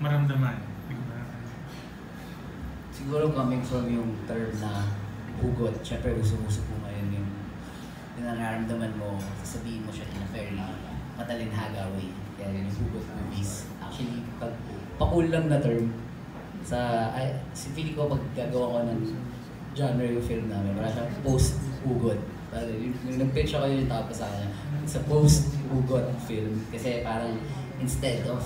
maramdaman? Siguro coming from yung term na hugot, syempre uso-uso po ngayon yung nararamdaman mo, sasabihin mo siya in a very matalinhaga way. Kaya yun yung hugot movies. Actually, pag pa-cool lang na term, feeling ko pag gagawa ko ng genre yung film namin, wala siyang post-hugot. Yung nag-pitch ako yung tawag sa kanya, it's a post-hugot film. Kasi parang instead of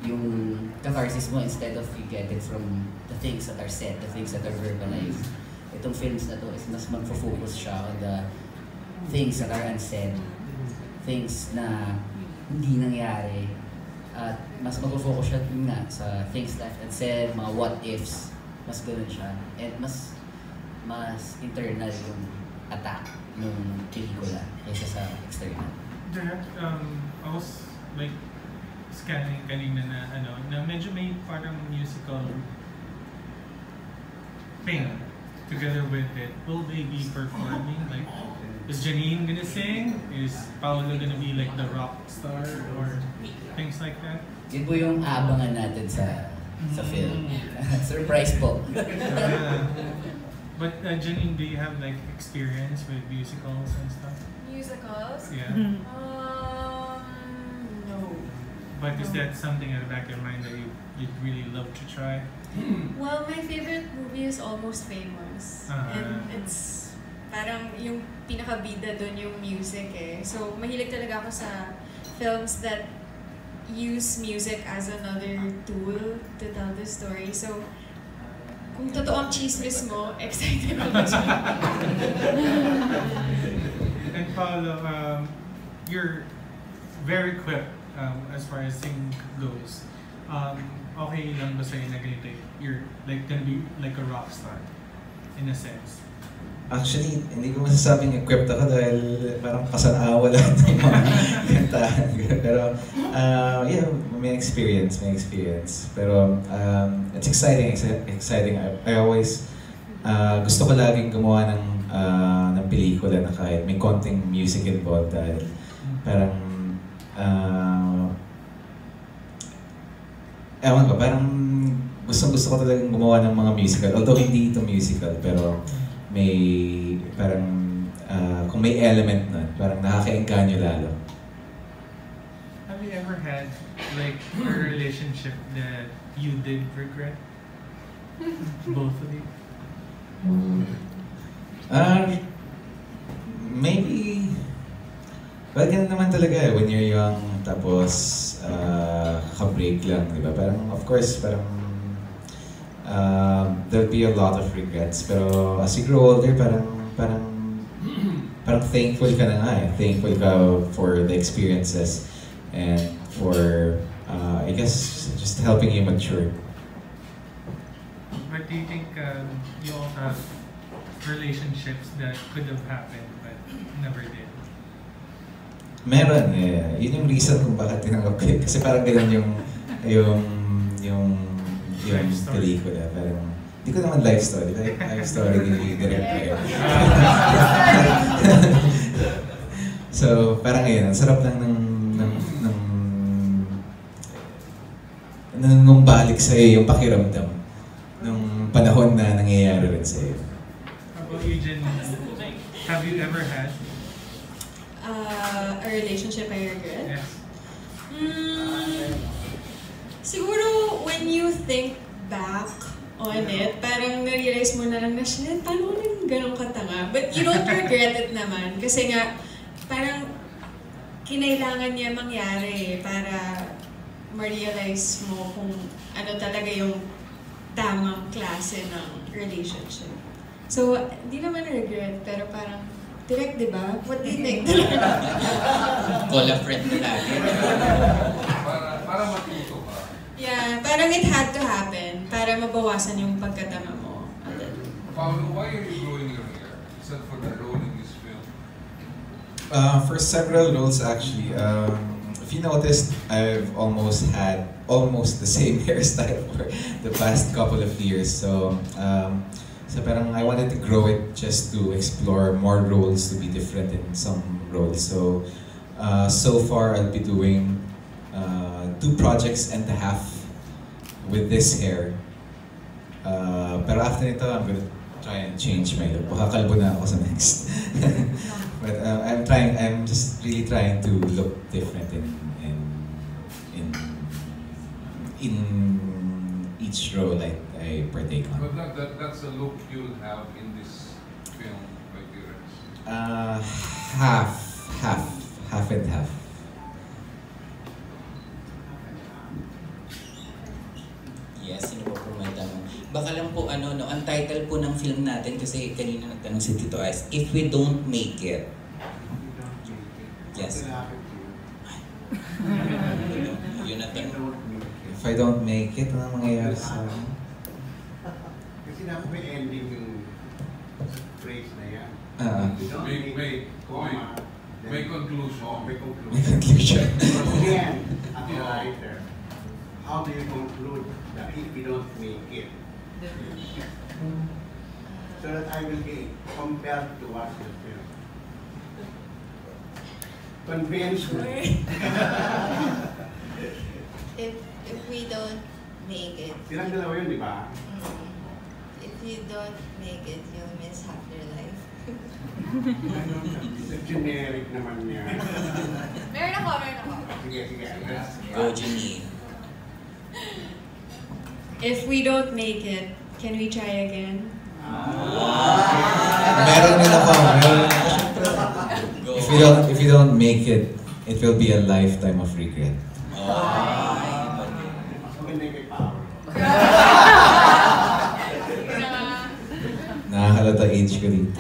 yung catharsis mo, instead of you get it from the things that are said, the things that are verbalized, itong films na to is mas mag-focus siya on the things that are unsaid, things na hindi nangyari, at mas mag-focus siya nga sa things left unsaid, mga what ifs, mas ganoon siya, and mas internal yung attack ng pelikula kaysa sa external. I was like scanning kanina na medyo may parang musical thing together with it. Will they be performing? Like, is Janine gonna sing? Is Paolo gonna be like the rock star or things like that? Yun po yung aabangan natin sa film. Surprise po. But Janine, do you have like experience with musicals and stuff? Musicals? Yeah. No. But is that something at the back of your mind that you'd really love to try? Well, my favorite movie is Almost Famous. And it's parang yung pinakabida doon yung music eh. So, mahilig talaga ako sa films that use music as another tool to tell the story. So, kung totoo ang chismis mo, excited ako siya. And Paolo, you're very equipped as far as singing goes. Okay lang ba sa'yo na ganito? You're like gonna be like a rock star in a sense? Actually, hindi ko masasabing equipped ako dahil parang kasanawa lahat ng mga kantahan. Pero, yeah, may experience. Pero, it's exciting. I always, gusto ko laging gumawa ng pelikula na kahit may konting music involved dahil parang, ewan ko, parang gusto ko talagang gumawa ng mga musical. Although hindi ito musical, pero may parang kung may element nun, parang nakaka-engganyo lalo. Have you ever had like a relationship that you did regret? Both of you? Maybe, well, ganun naman talaga when you're young, tapos ka-break lang, di ba? Parang, of course, parang there'll be a lot of regrets. Pero as you grow older, parang thankful ka na nga eh. Thankful ka for the experiences and for, I guess, just helping you mature. But do you think you all have relationships that could have happened but never did? Meron eh. Yun yung reason kung bakit tinanggap ko eh. Kasi parang ganun yung pelikula. Parang, hindi ko naman life story. Life story ni director. So, parang ngayon, ang sarap lang nung balik sa'yo yung pakiramdam nung panahon na nangyayari rin sa'yo. How about you, Jen? Have you ever had a relationship I regret? yes. Siguro when you think back on it, parang na-realize mo na lang na, shit, paano ko nang ganun katanga? But you don't regret it naman. Kasi nga, parang kinailangan niya mangyari para ma-realize mo kung ano talaga yung tamang klase ng relationship. So, di naman regret, pero parang, direct, di ba? What do you think? Call a friend na lagi. Para matuto ka. Yeah, parang it had to happen para mabawasan yung pagkatama mo. Paolo, why are you growing your hair? Is that for the role in this film? For several roles actually. If you noticed, I've almost had almost the same hairstyle for the past couple of years. So parang I wanted to grow it just to explore more roles, to be different in some roles. So far I'll be doing 2.5 projects with this hair. Pero after nito, I'm gonna try and change my look. Baka kalbo na ako sa next. But I'm just really trying to look different in each role I partake on. But that's the look you'll have in this film by T-Rex. Half and half. Yes, sino po may tanong? Baka lang po no, ang title po ng film natin kasi kanina nagtanong si Tito Ice, If We Don't Make It. Yes. Yun ang tanong. If I don't make it, ano mangyayari sa akin? Kasi dapat may ending yung phrase na yan. May conclusion. Oh, may conclusion. May conclusion. Again, as a writer, how do you conclude that if you don't make it? So that I will be compelled to watch the film. Convince me. If we don't make it, Silang dalawa yun, di ba? if you don't make it, you'll miss half your life. Generic naman yan. Meron ako. Sige. Go, Jenny. If we don't make it, can we try again? Meron din ako. Go. If you don't make it, it will be a lifetime of regret. Maganda yung kay Paolo. Nakakalata age ko dito.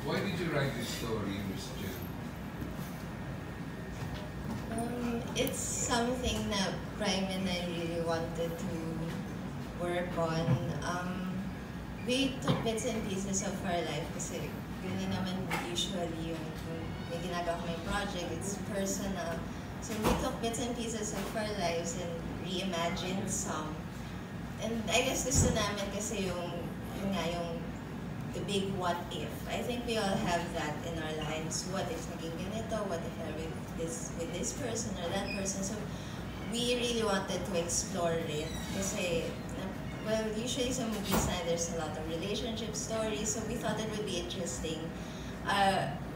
Why did you write this story, Miss Jen? It's something that Prime and I really wanted to work on. We took bits and pieces of our life kasi yun naman usually yung may ginagawa kami project, it's personal. So we took bits and pieces of our lives and reimagined some. And I guess gusto namin kasi yung the big what if. I think we all have that in our lives. What if naging ganito? What if I with this person or that person? So we really wanted to explore it kasi well, usually sa movies there's a lot of relationship stories, so we thought it would be interesting.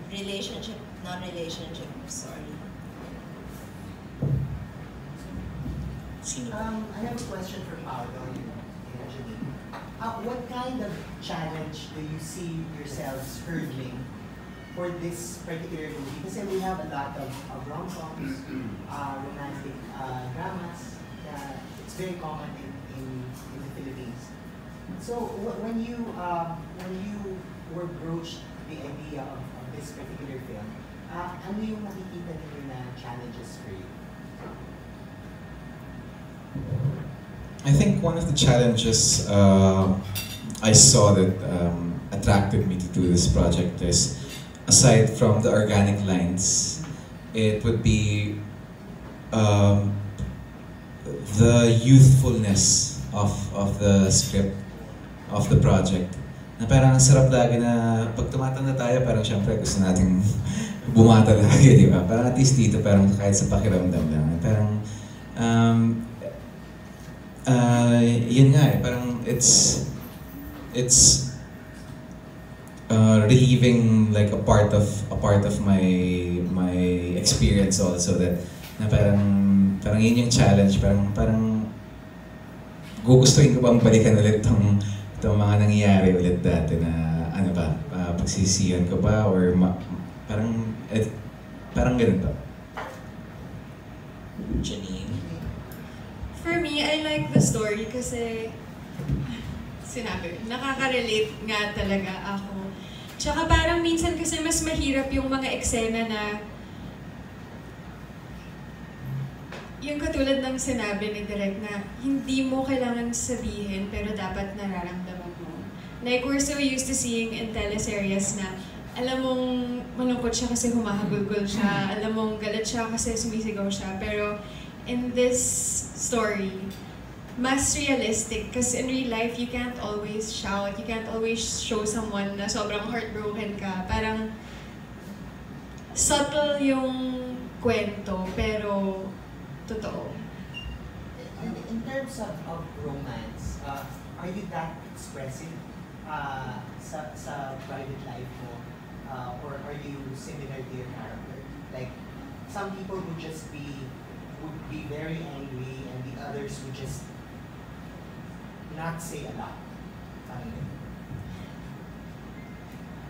Relationship, non-relationship story. I have a question for Paolo and Janine. What kind of challenge do you see yourselves hurdling for this particular movie? Kasi we have a lot of rom-coms, romantic dramas. It's very common in the Philippines. So when you were broached the idea of this particular film, ano yung nakikita niyo na challenges for you? I think one of the challenges I saw that attracted me to do this project is, aside from the organic lines, it would be the youthfulness of the script, of the project. Na parang ang sarap lagi na pag tumatanda tayo, parang syempre gusto nating bumata lagi, di ba? Parang at least dito, parang kahit sa pakiramdam lang. Parang, yun nga eh, parang it's relieving like a part of my experience also, that na parang yun yung challenge, parang gugustuhin ko bang balikan ulit itong mga nangyayari ulit dati na ano ba, pagsisihan ko ba or parang ganun ba? Janine? For me, I like the story kasi nakaka-relate nga talaga ako. Tsaka parang minsan kasi mas mahirap yung mga eksena na yung katulad ng sinabi ni Direk na hindi mo kailangan sabihin pero dapat nararamdaman mo. Like we're so used to seeing in teleseries na alam mong malungkot siya kasi humahagulgol siya, alam mong galit siya kasi sumisigaw siya, pero in this story, mas realistic kasi in real life, you can't always shout, you can't always show someone na sobrang heartbroken ka. Parang subtle yung kwento, pero totoo. In terms of romance, are you that expressive sa private life mo? Or are you similar to your character? Like, some people would be very angry and the others would just not say a lot.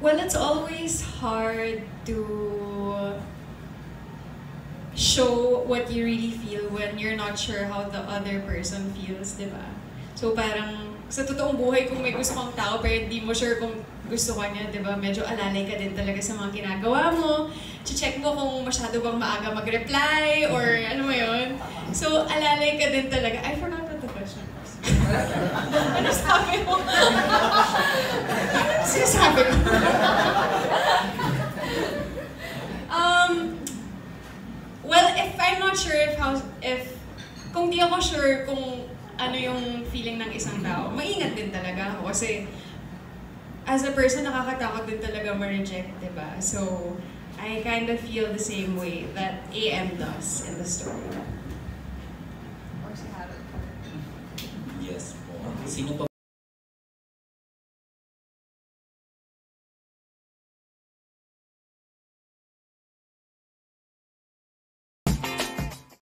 Well, it's always hard to show what you really feel when you're not sure how the other person feels, di ba? So parang sa totoong buhay, kung may gusto kang tao pero hindi mo sure kung gusto ka niya, di ba? Medyo alalay ka din talaga sa mga ginagawa mo. Check mo kung masyado bang maaga mag-reply or ano mo yun. So alalay ka din talaga. I forgot what the question was. Ano sabi mo? Ano sinasabi ko? Well, if I'm not sure kung di ako sure kung ano yung feeling ng isang tao, maingat din talaga ako kasi as a person, nakakatakot din talaga ma-reject, diba? So, I kind of feel the same way that AM does in the story. Yes po. Sino pa